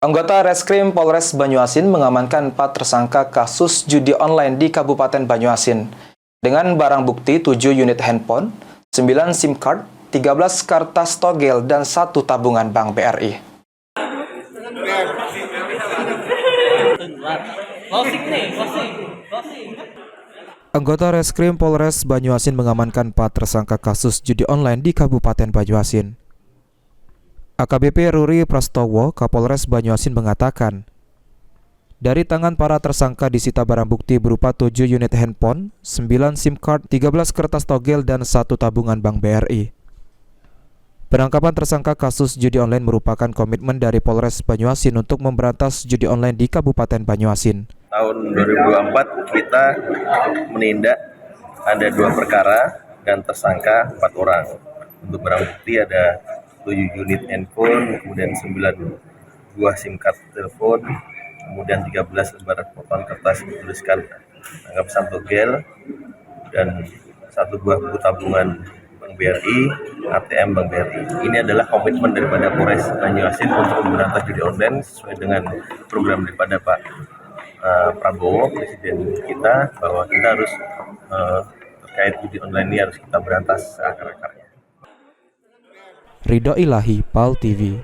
Anggota Reskrim Polres Banyuasin mengamankan 4 tersangka kasus judi online di Kabupaten Banyuasin dengan barang bukti 7 unit handphone, 9 SIM card, 13 kertas togel, dan 1 tabungan Bank BRI. Anggota Reskrim Polres Banyuasin mengamankan 4 tersangka kasus judi online di Kabupaten Banyuasin. AKBP Ruri Prastowo, Kapolres Banyuasin mengatakan, dari tangan para tersangka disita barang bukti berupa 7 unit handphone, 9 SIM card, 13 kertas togel, dan 1 tabungan Bank BRI. Penangkapan tersangka kasus judi online merupakan komitmen dari Polres Banyuasin untuk memberantas judi online di Kabupaten Banyuasin. Tahun 2024 kita menindak ada 2 perkara dan tersangka 4 orang. Untuk barang bukti ada 7 unit handphone, kemudian 9 buah SIM card telepon, kemudian 13 lembar potongan kertas bertuliskan angka pesan togel, dan 1 buah buku tabungan Bank BRI, ATM Bank BRI. Ini adalah komitmen daripada Polres Banyuasin untuk memberantas judi online sesuai dengan program daripada Pak Prabowo, Presiden kita, bahwa kita harus terkait judi online ini harus kita berantas seakar-akarnya. Ridho Ilahi, PAL TV.